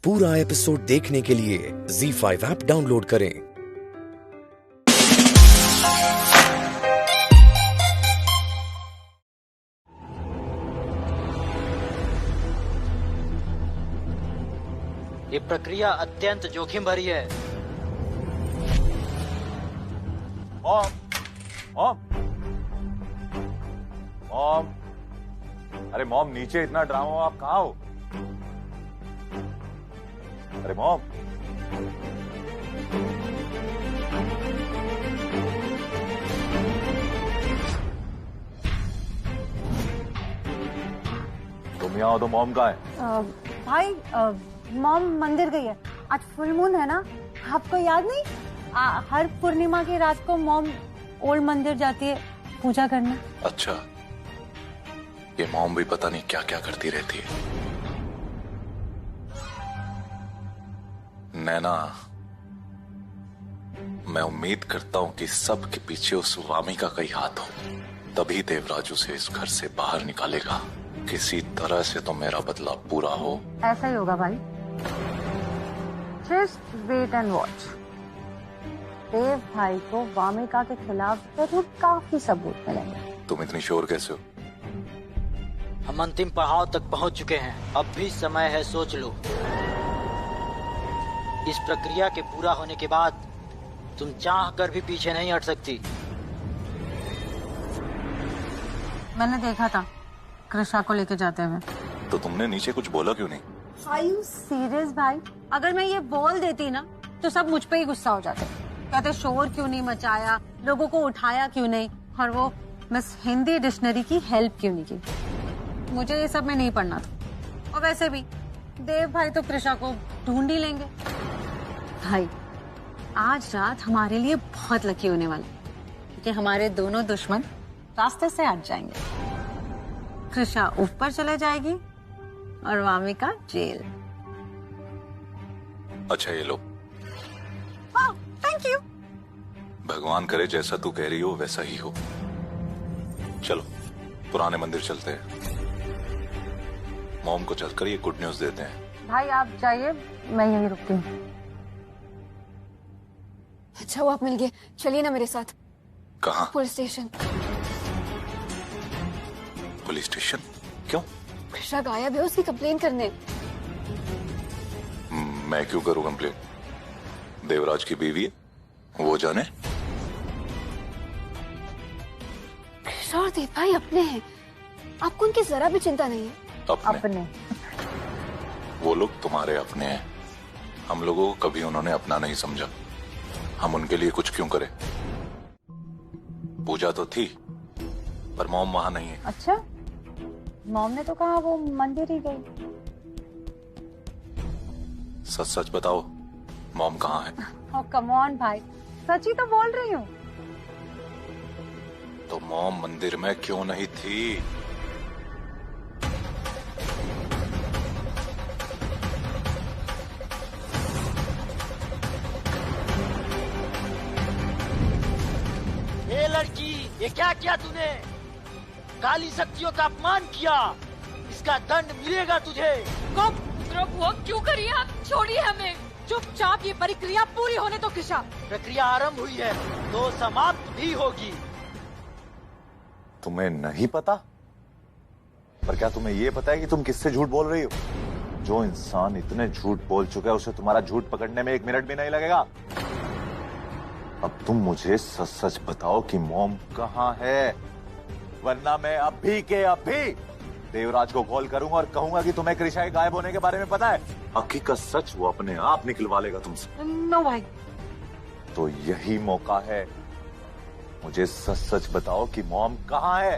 पूरा एपिसोड देखने के लिए ZEE5 ऐप डाउनलोड करें। ये प्रक्रिया अत्यंत जोखिम भरी है। मॉम, मॉम, मॉम, अरे मॉम नीचे इतना ड्रामा हो, आप कहाँ हो? अरे मॉम, तुम यहाँ हो तो मॉम कहाँ है? भाई मॉम मंदिर गई है। आज फुल मून है ना, आपको याद नहीं? हर पूर्णिमा की रात को मॉम ओल्ड मंदिर जाती है पूजा करने। अच्छा, ये मॉम भी पता नहीं क्या क्या करती रहती है। नैना, मैं उम्मीद करता हूं कि सब के पीछे उस वामिका का ही हाथ हो, तभी देवराज उसे इस घर से बाहर निकालेगा। किसी तरह से तो मेरा बदला पूरा हो। ऐसा ही होगा भाई, जस्ट वेट एंड वॉच। देव भाई को वामिका के खिलाफ जरूर काफी सबूत मिलेंगे। तुम इतनी श्योर कैसे हो? हम अंतिम पड़ाव तक पहुंच चुके हैं, अब भी समय है, सोच लो। इस प्रक्रिया के पूरा होने के बाद तुम चाह कर भी पीछे नहीं हट सकती। मैंने देखा था कृषा को लेके जाते हुए। तो तुमने नीचे कुछ बोला क्यों नहीं? Are you serious भाई? अगर मैं ये बोल देती ना तो सब मुझ पे ही गुस्सा हो जाते। कहते शोर क्यों नहीं मचाया, लोगों को उठाया क्यों नहीं, और वो मिस हिंदी डिक्शनरी की हेल्प क्यों नहीं की। मुझे ये सब में नहीं पढ़ना था। और वैसे भी देव भाई तो कृषा को ढूंढ ही लेंगे। भाई आज रात हमारे लिए बहुत लकी होने वाला, क्योंकि हमारे दोनों दुश्मन रास्ते से हट जाएंगे। कृषा ऊपर चले जाएगी और वामिका जेल। अच्छा ये लो। Thank you. भगवान करे जैसा तू कह रही हो वैसा ही हो। चलो पुराने मंदिर चलते हैं, मॉम को चलकर ये गुड न्यूज देते हैं। भाई आप जाइए, मैं यहीं रुकती हूँ। अच्छा वो आप मिल गए, चलिए ना मेरे साथ। कहाँ? Police station. Police station? क्यों? कृषा गायब है, उसकी कंप्लेन करने। मैं क्यों करूं कंप्लेन? देवराज की बीवी है, वो जाने। कृषा और देव भाई अपने हैं, आपको उनकी जरा भी चिंता नहीं है। अपने? वो लोग तुम्हारे अपने हैं, हम लोगों को कभी उन्होंने अपना नहीं समझा। हम उनके लिए कुछ क्यों करें? पूजा तो थी पर मॉम वहां नहीं है। अच्छा, मॉम ने तो कहा वो मंदिर ही गई। सच सच बताओ, मॉम कहाँ है? ओह कम ऑन भाई, सच ही तो बोल रही हूँ। तो मॉम मंदिर में क्यों नहीं थी? ये लड़की, ये क्या किया तूने? काली शक्तियों का अपमान किया, इसका दंड मिलेगा तुझे। कब प्रभु क्यों करिए आप? छोड़िए हमें, चुपचाप ये प्रक्रिया पूरी होने तो। कृषा, प्रक्रिया आरंभ हुई है तो समाप्त भी होगी। तुम्हें नहीं पता? पर क्या तुम्हें ये पता है कि तुम किससे झूठ बोल रही हो? जो इंसान इतने झूठ बोल चुका है उसे तुम्हारा झूठ पकड़ने में 1 मिनट भी नहीं लगेगा। अब तुम मुझे सच सच बताओ कि मॉम कहाँ है, वरना मैं अभी के अभी देवराज को कॉल करूंगा और कहूंगा कि तुम्हें कृषा के गायब होने के बारे में पता है। हकीकत सच वो अपने आप निकलवा लेगा तुमसे। नो भाई। तो यही मौका है, मुझे सच सच बताओ कि मॉम कहाँ है।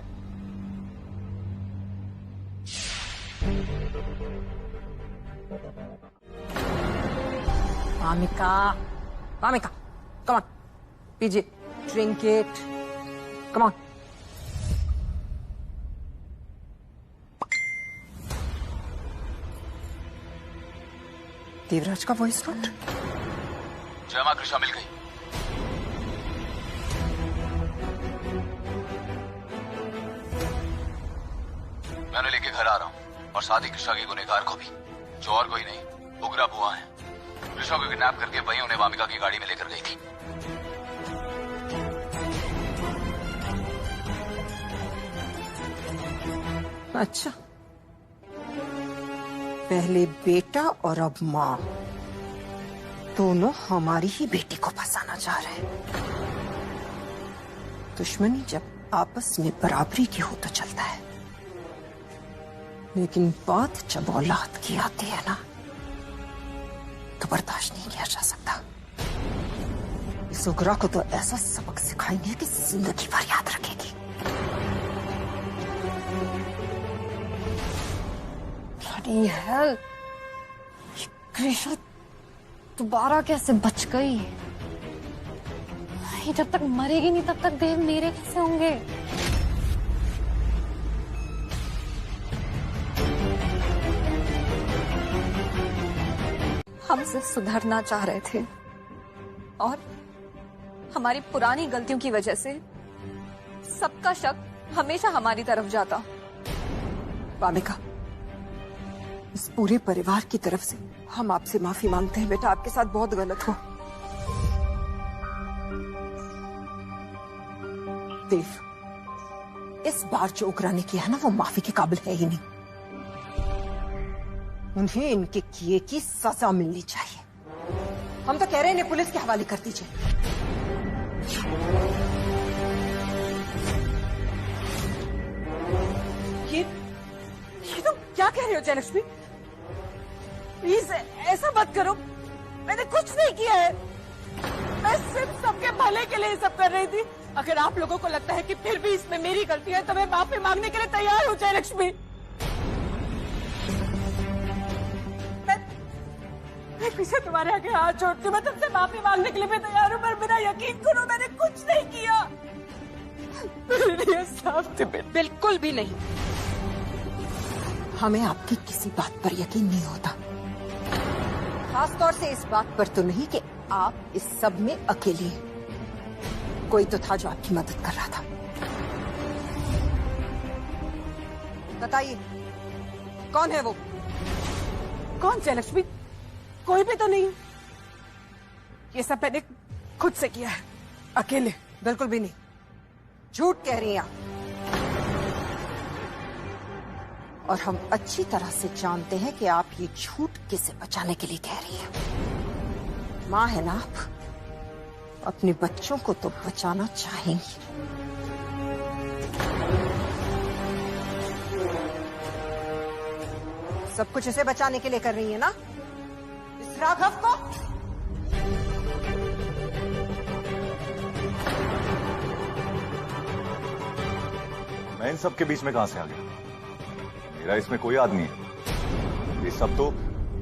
वामिका, वामिका, कम ऑन, पीजिए, drink it, come on. Devraj का वॉइस नोट। जय मां, कृषा मिल गई। मैं उन्हें लेके घर आ रहा हूँ और साथ ही कृष्णा के गुनहगार को भी, जो और कोई नहीं, उग्रा बुआ है, ऋषा को किडनैप करके वही उन्हें वामिका की गाड़ी में लेकर गई थी। अच्छा, पहले बेटा और अब माँ, दोनों हमारी ही बेटी को फंसाना चाह रहे हैं। दुश्मनी जब आपस में बराबरी की हो तो चलता है, लेकिन बात जब औलाद की आती है ना, तो बर्दाश्त नहीं किया जा सकता। इस उग्रा को तो ऐसा सबक सिखाएंगे कि जिंदगी भर याद रखेगी। Bloody hell! कृष्णा दोबारा कैसे बच गई? ये जब तक मरेगी नहीं तब तक देव मेरे कैसे होंगे? हम सिर्फ सुधरना चाह रहे थे और हमारी पुरानी गलतियों की वजह से सबका शक हमेशा हमारी तरफ जाता। वामिका, इस पूरे परिवार की तरफ से हम आपसे माफी मांगते हैं। बेटा, आपके साथ बहुत गलत हुआ। देव, इस बार जो उग्रा ने किया है ना, वो माफी के काबिल है ही नहीं। उन्हें इनके किए की सजा मिलनी चाहिए। हम तो कह रहे हैं इन्हें पुलिस के हवाले कर दीजिए। ये तुम क्या कह रहे हो जयलक्ष्मी? प्लीज ऐसा मत करो, मैंने कुछ नहीं किया है। मैं सिर्फ सबके भले के लिए सब कर रही थी। अगर आप लोगों को लगता है कि फिर भी इसमें मेरी गलती है तो मैं माफी मांगने के लिए तैयार हूँ जयलक्ष्मी। मैं पीछे तुम्हारे आगे हाथ जोड़ती हूँ। मैं तुमसे माफी मांगने के लिए भी तैयार हूँ, पर मेरा यकीन करो, मैंने कुछ नहीं किया। मेरे लिए साफ थे। बिल्कुल भी नहीं। हमें आपकी किसी बात पर यकीन नहीं होता, खासतौर से इस बात पर तो नहीं कि आप इस सब में अकेली हैं। कोई तो था जो आपकी मदद कर रहा था। बताइए, कौन है वो? कौन जयलक्ष्मी? कोई भी तो नहीं। ये सब मैंने खुद से किया है, अकेले। बिल्कुल भी नहीं, झूठ कह रही हैं आप। और हम अच्छी तरह से जानते हैं कि आप ये झूठ किसे बचाने के लिए कह रही हैं। माँ है ना आप, अपने बच्चों को तो बचाना चाहेंगी। सब कुछ इसे बचाने के लिए कर रही है ना, इस राघव को। मैं इन सब के बीच में कहां से आ गया? मेरा इसमें कोई हाथ नहीं है। ये सब तो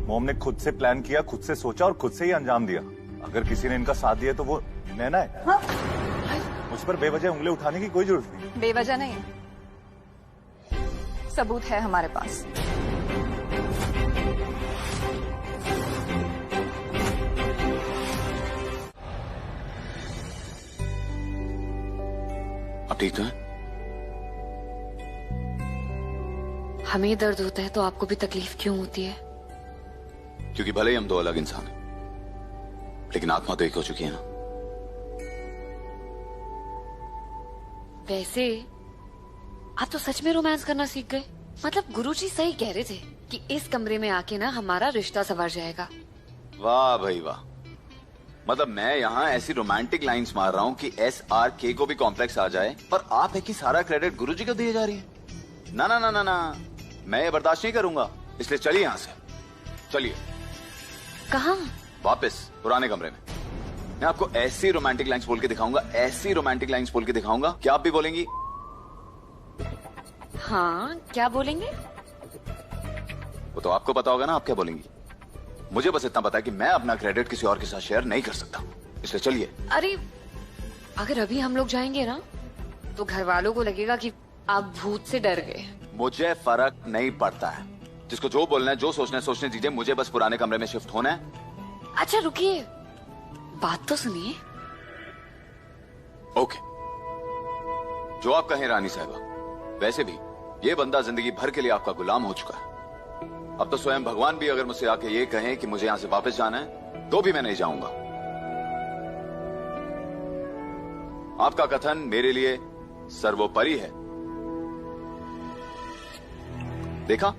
मोम ने खुद से प्लान किया, खुद से सोचा और खुद से ही अंजाम दिया। अगर किसी ने इनका साथ दिया तो वो नैना है। हाँ? मुझ पर बेवजह उंगली उठाने की कोई जरूरत नहीं। बेवजह नहीं, सबूत है हमारे पास। आप ठीक है? हमें दर्द होता है तो आपको भी तकलीफ क्यों होती है? क्योंकि भले ही हम दो अलग इंसान हैं, लेकिन आत्मा तो एक हो चुकी है ना। वैसे आप तो सच में रोमांस करना सीख गए। मतलब गुरुजी सही कह रहे थे कि इस कमरे में आके ना हमारा रिश्ता संवर जाएगा। वाह भाई वाह। मतलब मैं यहाँ ऐसी रोमांटिक लाइंस मार रहा हूँ कि SRK को भी कॉम्प्लेक्स आ जाए, पर आप है कि सारा क्रेडिट गुरुजी को दिए जा रही है। ना ना ना ना ना, मैं ये बर्दाश्त नहीं करूंगा। इसलिए चलिए यहाँ से, चलिए। कहाँ? वापस पुराने कमरे में। मैं आपको ऐसी रोमांटिक लाइंस बोल के दिखाऊंगा, ऐसी रोमांटिक लाइंस बोल के दिखाऊंगा। क्या आप भी बोलेंगी? हाँ, क्या बोलेंगे? वो तो आपको पता होगा ना, आप क्या बोलेंगी। मुझे बस इतना पता है कि मैं अपना क्रेडिट किसी और के साथ शेयर नहीं कर सकता। इसलिए चलिए। अरे अगर अभी हम लोग जाएंगे ना तो घर वालों को लगेगा कि आप भूत से डर गए। मुझे फर्क नहीं पड़ता है, जिसको जो बोलना है, जो सोचना है सोचने दीजिए। मुझे बस पुराने कमरे में शिफ्ट होना है। अच्छा रुकिए, बात तो सुनिए। ओके, जो आप कहें रानी साहिबा। वैसे भी ये बंदा जिंदगी भर के लिए आपका गुलाम हो चुका है। अब तो स्वयं भगवान भी अगर मुझसे आके ये कहें कि मुझे यहां से वापस जाना है तो भी मैं नहीं जाऊंगा। आपका कथन मेरे लिए सर्वोपरि है। देखा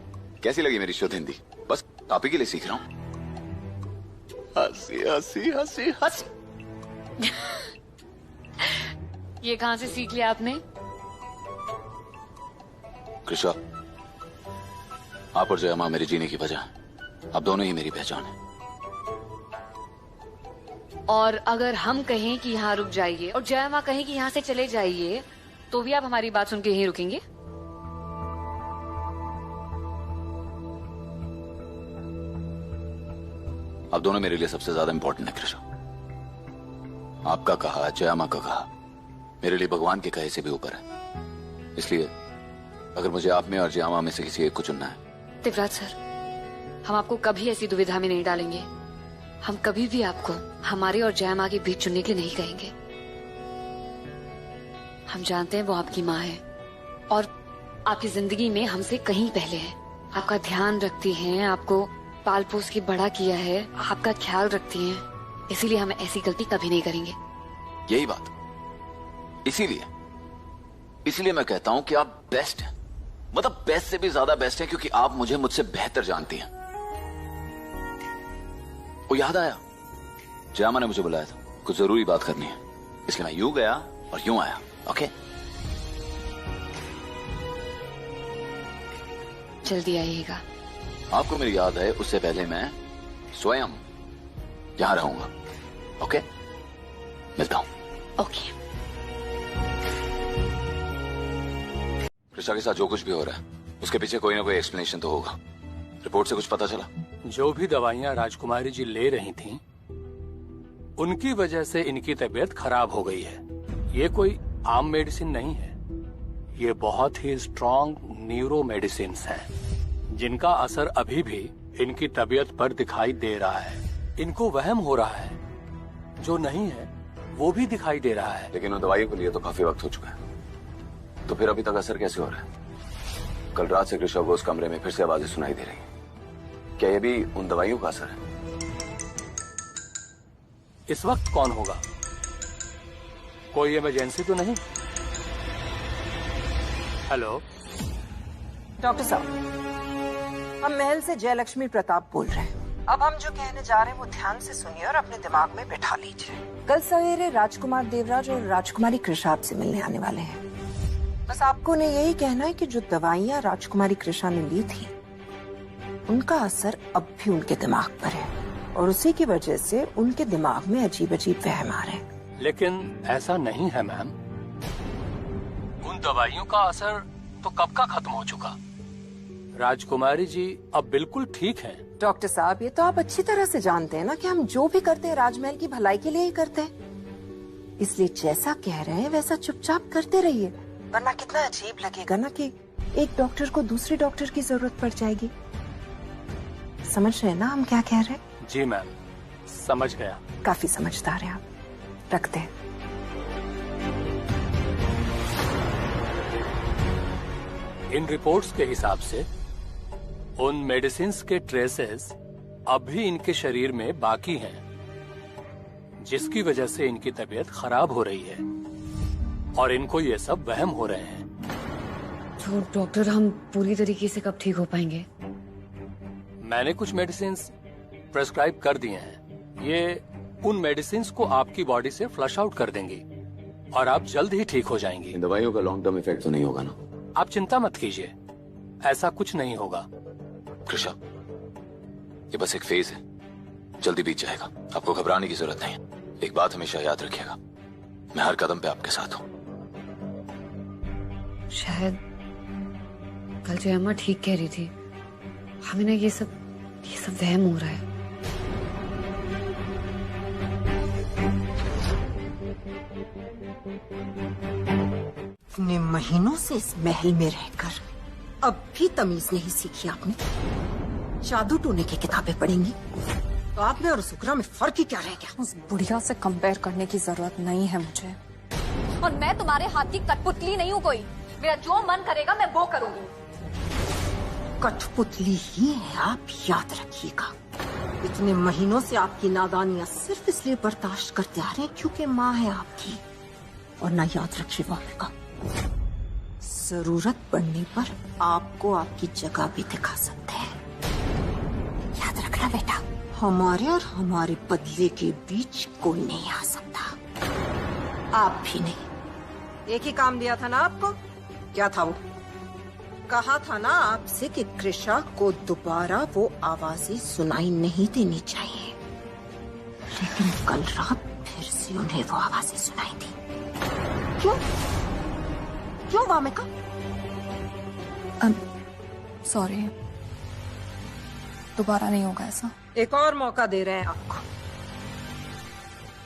कैसी लगी मेरी शुद्ध हिंदी? बस आप ही के लिए सीख रहा हूं। हंसी हंसी हंसी हंसी। ये कहां से सीख लिया आपने? कृषा, आप और जयमा मेरे जीने की वजह। आप दोनों ही मेरी पहचान है। और अगर हम कहें कि यहाँ रुक जाइए और जयमा कहें कि यहाँ से चले जाइए तो भी आप हमारी बात सुन के यहीं रुकेंगे? आप दोनों मेरे लिए सबसे ज्यादा इंपॉर्टेंट है कृष्णा। आपका कहा, जयामा का कहा, मेरे लिए भगवान के कहे से भी ऊपर है। इसलिए अगर मुझे आप में और जयामा में से किसी एक को चुनना है। दिवराज सर, हम आपको कभी ऐसी दुविधा में नहीं डालेंगे। हम कभी भी आपको हमारे और जयामा के बीच चुनने के लिए नहीं कहेंगे। हम जानते हैं वो आपकी माँ है और आपकी जिंदगी में हमसे कहीं पहले है। आपका ध्यान रखती हैं, आपको पाल पोस के बड़ा किया है, आपका ख्याल रखती हैं। इसीलिए हम ऐसी गलती कभी नहीं करेंगे। यही बात। इसीलिए मैं कहता हूं कि आप बेस्ट हैं। मतलब बेस्ट से भी ज्यादा बेस्ट हैं, क्योंकि आप मुझसे बेहतर जानती हैं। वो याद आया, जयामा ने मुझे बुलाया था, कुछ जरूरी बात करनी है, इसलिए मैं यूं गया और यूं आया। ओके, जल्दी आइएगा। आपको मेरी याद है, उससे पहले मैं स्वयं यहां रहूंगा। ओके, मिलता हूं। ओके। कृष्णा के साथ जो कुछ भी हो रहा है उसके पीछे कोई ना कोई एक्सप्लेनेशन तो होगा। रिपोर्ट से कुछ पता चला? जो भी दवाइयां राजकुमारी जी ले रही थीं, उनकी वजह से इनकी तबीयत खराब हो गई है। ये कोई आम मेडिसिन नहीं है, ये बहुत ही स्ट्रॉन्ग न्यूरो मेडिसिन हैं, जिनका असर अभी भी इनकी तबीयत पर दिखाई दे रहा है। इनको वहम हो रहा है, जो नहीं है वो भी दिखाई दे रहा है। लेकिन उन दवाइयों के लिए तो काफी वक्त हो चुका है, तो फिर अभी तक असर कैसे हो रहा है? कल रात से कृष्णा को उस कमरे में फिर से आवाजें सुनाई दे रही हैं। क्या ये भी उन दवाइयों का असर है? इस वक्त कौन होगा? कोई इमरजेंसी तो नहीं? हेलो डॉक्टर साहब, हम महल से जयलक्ष्मी प्रताप बोल रहे हैं। अब हम जो कहने जा रहे हैं वो ध्यान से सुनिए और अपने दिमाग में बैठा लीजिए। कल सवेरे राजकुमार देवराज और राजकुमारी कृषा आपसे मिलने आने वाले हैं। बस आपको ने यही कहना है कि जो दवाइयाँ राजकुमारी कृषा ने ली थी, उनका असर अब भी उनके दिमाग पर है और उसी की वजह से उनके दिमाग में अजीब अजीब वहम आ रहे हैं। लेकिन ऐसा नहीं है मैम, उन दवाइयों का असर तो कब का खत्म हो चुका। राजकुमारी जी अब बिल्कुल ठीक हैं। डॉक्टर साहब, ये तो आप अच्छी तरह से जानते हैं ना कि हम जो भी करते हैं राजमहल की भलाई के लिए ही करते हैं। इसलिए जैसा कह रहे हैं वैसा चुपचाप करते रहिए, वरना कितना अजीब लगेगा ना कि एक डॉक्टर को दूसरे डॉक्टर की जरूरत पड़ जाएगी। समझ रहे हैं ना हम क्या कह रहे हैं? जी मैम, समझ गया। काफी समझदार हैं आप। रखते हैं। इन रिपोर्ट्स के हिसाब से उन मेडिसिन्स के ट्रेसेस अब भी इनके शरीर में बाकी हैं, जिसकी वजह से इनकी तबीयत खराब हो रही है और इनको ये सब वहम हो रहे हैं। तो डॉक्टर, हम पूरी तरीके से कब ठीक हो पाएंगे? मैंने कुछ मेडिसिन्स प्रेस्क्राइब कर दिए हैं। ये उन मेडिसिन्स को आपकी बॉडी से फ्लश आउट कर देंगी और आप जल्द ही ठीक हो जाएंगी। इन दवाइयों का लॉन्ग टर्म इफेक्ट तो नहीं होगा ना? आप चिंता मत कीजिए, ऐसा कुछ नहीं होगा। कृषा, ये बस एक फेज है, जल्दी बीत जाएगा। आपको घबराने की जरूरत नहीं है। एक बात हमेशा याद रखिएगा, मैं हर कदम पे आपके साथ हूँ। शायद कल जयमा ठीक कह रही थी, हमें ना ये सब वहम हो रहा है। इतने महीनों से इस महल में रहकर अब भी तमीज नहीं सीखी आपने। जादू टूने की किताबें पढ़ेंगी तो आप में और सुकरा में फर्क ही क्या रह गया? उस बुढ़िया से कंपेयर करने की जरूरत नहीं है मुझे। और मैं तुम्हारे हाथ की कठपुतली नहीं हूँ कोई। मेरा जो मन करेगा मैं वो करूंगी। कठपुतली ही हैं आप, याद रखिएगा। इतने महीनों से आपकी नादानियां सिर्फ इसलिए बर्दाश्त करते आ रहे हैं क्योंकि माँ है आपकी। और ना, याद रखिए वामिका, जरूरत पड़ने पर आपको आपकी जगह भी दिखा सकते हैं। याद रखना बेटा, हमारे और हमारे बदले के बीच कोई नहीं आ सकता, आप भी नहीं। एक ही काम दिया था ना आपको, क्या था वो? कहा था ना आपसे कि कृषा को दोबारा वो आवाजें सुनाई नहीं देनी चाहिए, लेकिन कल रात फिर से उन्हें वो आवाजें सुनाई दी। क्यों? क्यों वामिका? सॉरी, दोबारा नहीं होगा ऐसा। एक और मौका दे रहे हैं आपको,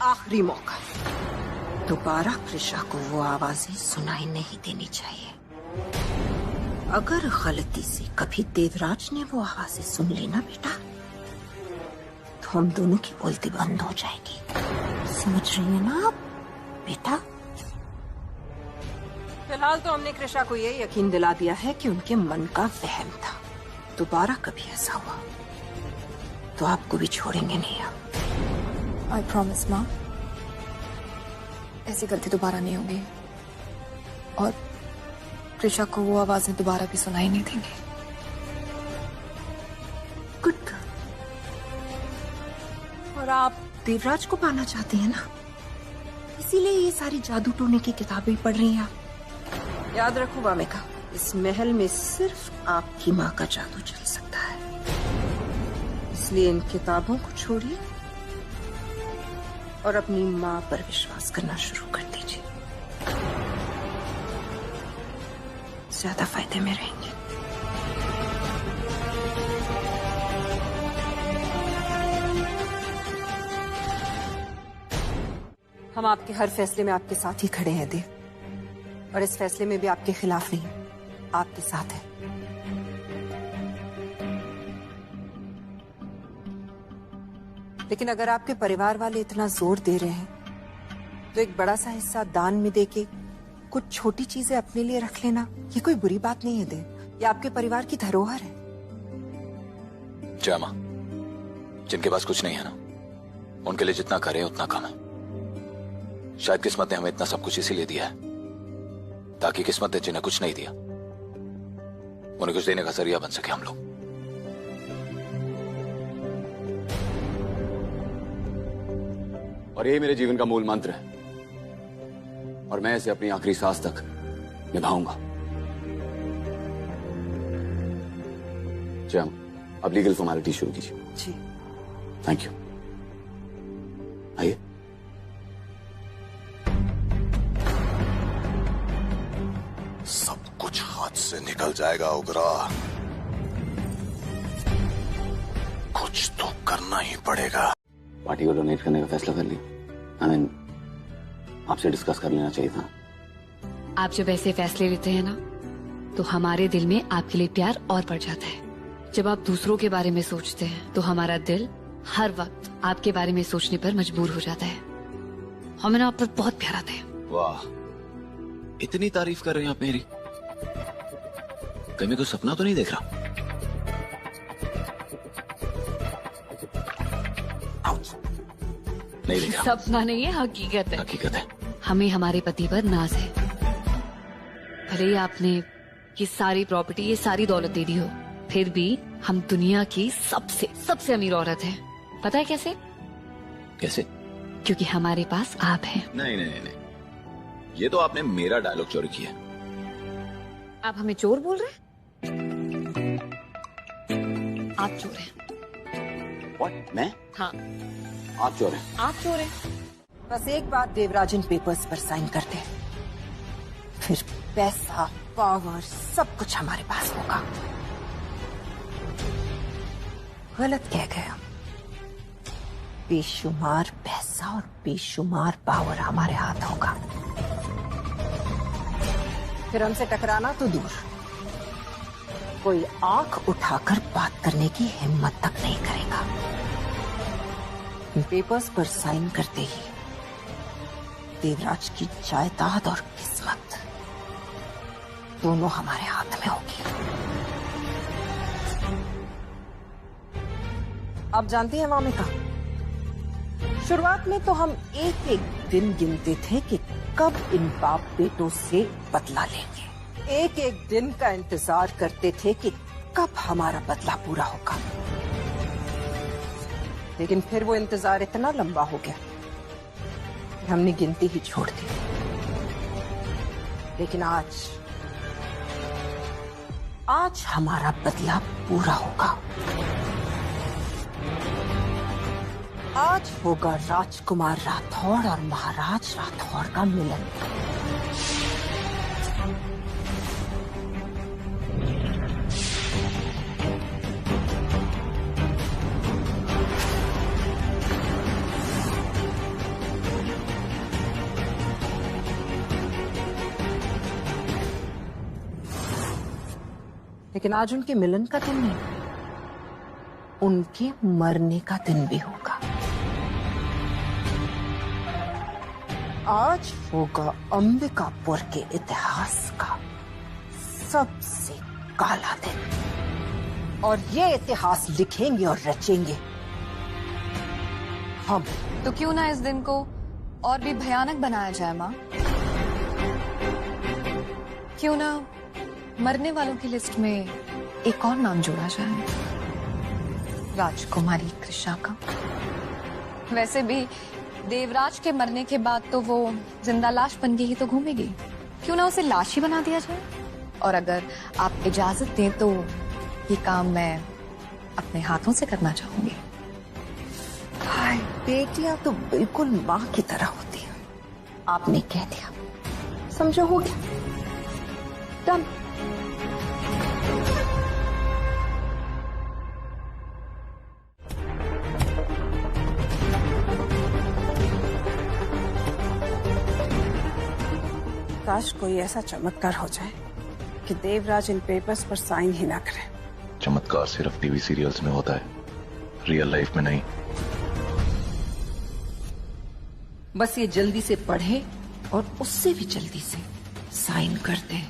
आखिरी मौका। दोबारा कृषा को वो आवाजें सुनाई नहीं देनी चाहिए। अगर गलती से कभी देवराज ने वो आवाजें सुन ली ना बेटा, तो हम दोनों की बोलती बंद हो जाएगी। समझ रही है ना आप बेटा? फिलहाल तो हमने कृषा को ये यकीन दिला दिया है कि उनके मन का वहम था। दोबारा कभी ऐसा हुआ तो आपको भी छोड़ेंगे नहीं हम। आई प्रॉमिस माँ, ऐसी गलती दोबारा नहीं होगी और कृषा को वो आवाजें दोबारा भी सुनाई नहीं देंगी। गुड। और आप देवराज को पाना चाहते हैं ना, इसीलिए ये सारी जादू टोने की किताबें पढ़ रही हैं आप। याद रखो वामिका, इस महल में सिर्फ आपकी माँ का जादू चल सकता है, इसलिए इन किताबों को छोड़िए और अपनी माँ पर विश्वास करना शुरू कर दीजिए। ज्यादा फायदे में रहेंगे। हम आपके हर फैसले में आपके साथ ही खड़े हैं देव, और इस फैसले में भी आपके खिलाफ नहीं, आपके साथ है। लेकिन अगर आपके परिवार वाले इतना जोर दे रहे हैं तो एक बड़ा सा हिस्सा दान में देके कुछ छोटी चीजें अपने लिए रख लेना, ये कोई बुरी बात नहीं है देव। ये आपके परिवार की धरोहर है। जय मां, जिनके पास कुछ नहीं है ना, उनके लिए जितना करें उतना कम है। शायद किस्मत ने हमें इतना सब कुछ इसीलिए दिया है ताकि किस्मत ने जिन्हें कुछ नहीं दिया उन्हें कुछ देने का जरिया बन सके हम लोग। और यही मेरे जीवन का मूल मंत्र है और मैं इसे अपनी आखिरी सांस तक निभाऊंगा। जय, अब लीगल फॉर्मेलिटी शुरू कीजिए। जी। Thank you. आइए। सब कुछ हाथ से निकल जाएगा उग्रा, कुछ तो करना ही पड़ेगा। पार्टी को डोनेट करने का फैसला कर लिया। आपसे डिस्कस कर लेना चाहिए था। आप जब ऐसे फैसले लेते हैं ना, तो हमारे दिल में आपके लिए प्यार और बढ़ जाता है। जब आप दूसरों के बारे में सोचते हैं तो हमारा दिल हर वक्त आपके बारे में सोचने पर मजबूर हो जाता है। हमें ना आप पर बहुत प्यार आता है। वाह, इतनी तारीफ कर रहे हैं आप मेरी। कहीं मैं कोई सपना तो नहीं देख रहा? नहीं देख रहा। सपना नहीं है, हकीकत है। हकीकत है। हमें हमारे पति पर नाज है। भले ही आपने ये सारी प्रॉपर्टी, ये सारी दौलत दे दी हो, फिर भी हम दुनिया की सबसे अमीर औरत है। पता है कैसे? कैसे? क्योंकि हमारे पास आप हैं। नहीं नहीं नहीं, ये तो आपने मेरा डायलॉग चोरी किया। आप हमें चोर बोल रहे हैं? आप चोर हैं। What? मैं? हाँ, आप चोर हैं। आप चोर हैं। बस एक बार देवराज इन पेपर्स पर साइन कर दे, फिर पैसा, पावर, सब कुछ हमारे पास होगा। गलत कह गए हम। बेशुमार पैसा और बेशुमार पावर हमारे हाथ होगा। फिर हमसे टकराना तो दूर, कोई आंख उठाकर बात करने की हिम्मत तक नहीं करेगा। पेपर्स पर साइन करते ही देवराज की जायदाद और किस्मत दोनों हमारे हाथ में होगी। आप जानती हैं वामिका, शुरुआत में तो हम एक एक दिन गिनते थे कि कब इन बाप बेटों से बदला लेंगे। एक एक दिन का इंतजार करते थे कि कब हमारा बदला पूरा होगा। लेकिन फिर वो इंतजार इतना लंबा हो गया कि हमने गिनती ही छोड़ दी। लेकिन आज हमारा बदला पूरा होगा। आज होगा राजकुमार राठौड़ और महाराज राठौड़ का मिलन। लेकिन आज उनके मिलन का दिन नहीं, उनके मरने का दिन भी होगा। आज होगा अंबिकापुर के इतिहास का सबसे काला दिन, और ये इतिहास लिखेंगे और रचेंगे हम। तो क्यों ना इस दिन को और भी भयानक बनाया जाए माँ? क्यों ना मरने वालों की लिस्ट में एक और नाम जोड़ा जाए, राजकुमारी कृषा का। वैसे भी देवराज के मरने के बाद तो वो जिंदा लाश बन के ही तो घूमेगी, क्यों ना उसे लाश ही बना दिया जाए। और अगर आप इजाजत दें तो ये काम मैं अपने हाथों से करना चाहूंगी। हाय, बेटियां तो बिल्कुल माँ की तरह होती हैं। आपने कह दिया, समझो हो गया, डन। काश कोई ऐसा चमत्कार हो जाए कि देवराज इन पेपर्स पर साइन ही ना करे। चमत्कार सिर्फ टीवी सीरियल्स में होता है, रियल लाइफ में नहीं। बस ये जल्दी से पढ़े और उससे भी जल्दी से साइन कर दे।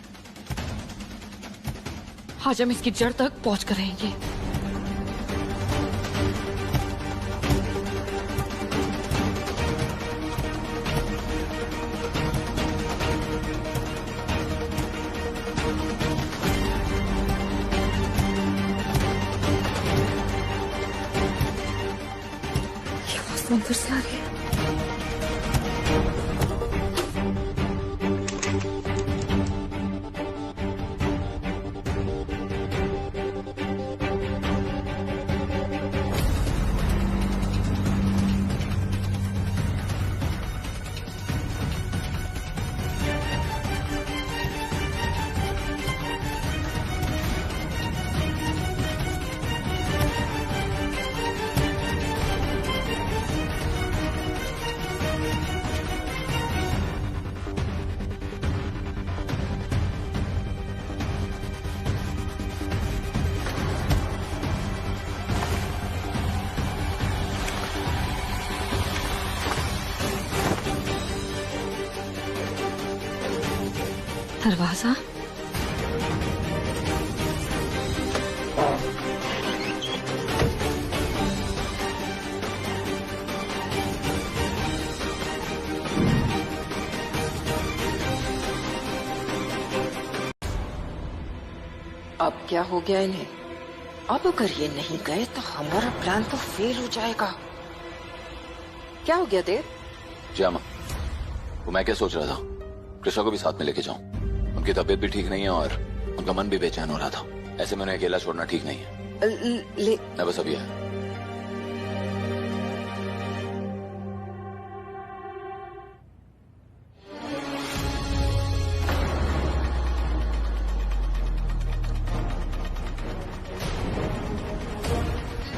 आज हम इसकी जड़ तक पहुंच कर रहेंगे। अंदर से आ रही है। दरवाजा अब क्या हो गया इन्हें? अब अगर ये नहीं गए तो हमारा प्लान तो फेल हो जाएगा। क्या हो गया देव? जी अम्मा, वो मैं क्या सोच रहा था, कृष्णा को भी साथ में लेके जाऊं। उनकी तबीयत भी ठीक नहीं है और उनका मन भी बेचैन हो रहा था। ऐसे में उन्हें अकेला छोड़ना ठीक नहीं है। मैं बस अभी आया।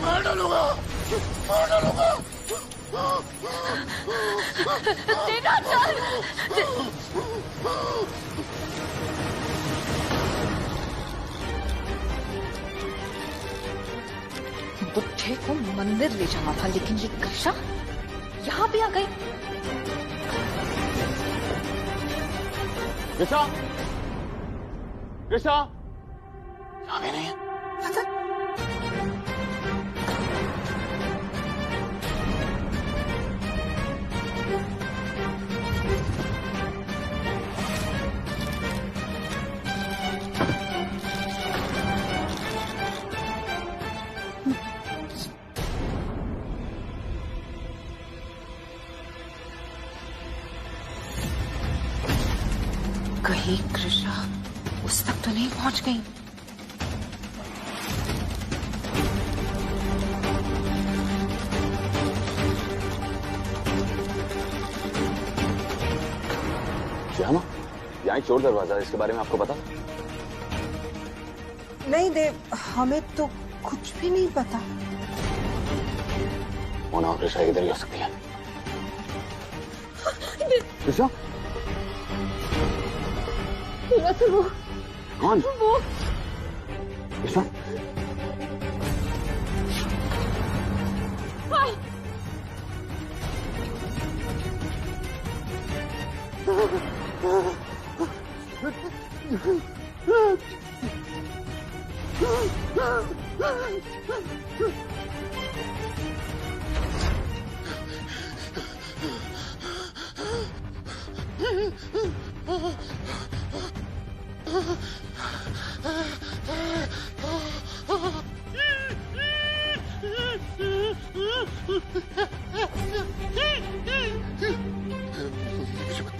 मार डालूंगा। देखा चल। बुढ़े को मंदिर ले जाना था, लेकिन ये कृषा यहाँ भी आ गई। कृषा, कृषा, यहाँ भी नहीं है। कहीं कृषा उस तक तो नहीं पहुंच गई। श्यामा, यहाँ चोर दरवाजा, इसके बारे में आपको पता? नहीं देव, हमें तो कुछ भी नहीं पता। मोना और कृषा इधर ही हो सकती है। कृषा? कौन? कृषा?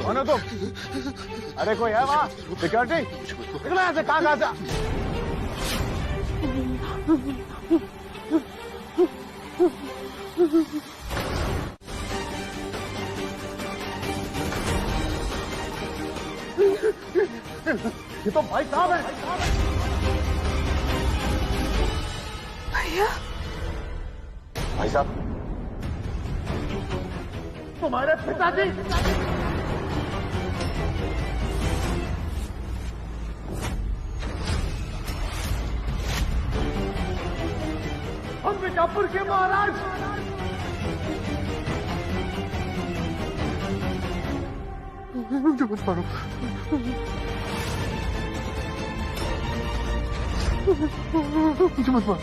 कौन हो तुम? अरे कोई है वहाँ? सिक्योरिटी निकलो यहाँ से। कहाँ से? ये तो भाई साहब है। भैया, भाई साहब, तुम्हारे पिताजी। हम बीजापुर के महाराज। मुझे मत मारो, मुझे मत मारो।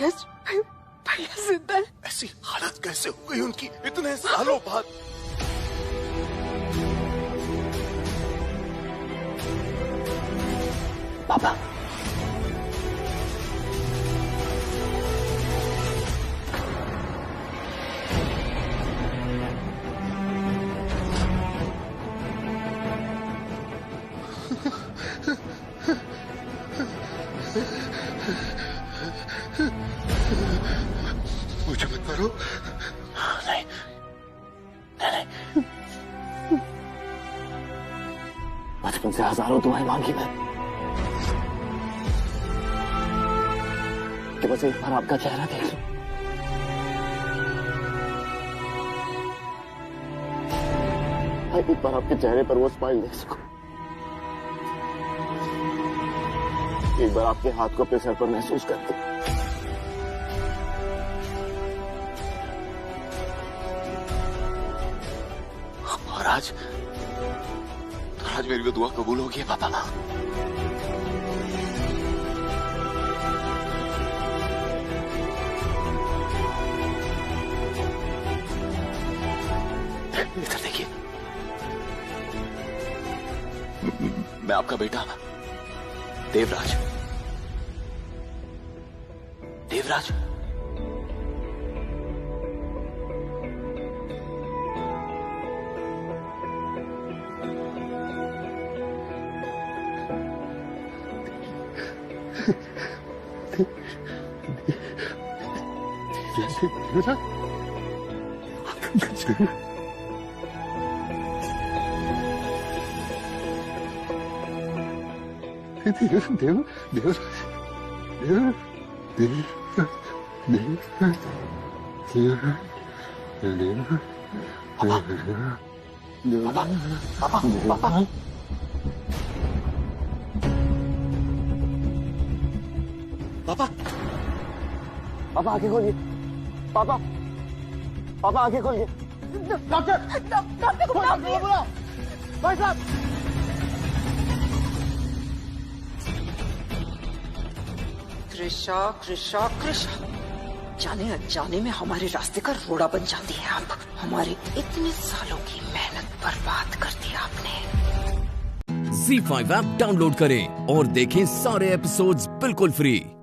गज भैया जिंदा है। ऐसी हालत कैसे हो गई उनकी इतने सालों बाद? पापा, मुझे मत मारो। नहीं, नहीं, बचपन से हजारों दुआएं मांगी मैं कि बस एक बार आपका चेहरा देख लूं। एक बार आपके चेहरे पर वो स्माइल देख सकूं। एक बार आपके हाथ को अपने सर पर महसूस करते। और आज मेरी वो दुआ कबूल होगी पापा। इधर देखिए, मैं आपका बेटा देवराज। देवराज, पापा पापा आंखें खोलिए। पापा पापा आंखें खोलिए। डॉक्टर डॉक्टर को बुलाओ। भाई साहब कृषा कृषा कृषा, जाने अनजाने में हमारे रास्ते का रोड़ा बन जाती है आप। हमारे इतने सालों की मेहनत बर्बाद कर दी आपने। ZEE5 ऐप डाउनलोड करें और देखें सारे एपिसोड्स बिल्कुल फ्री।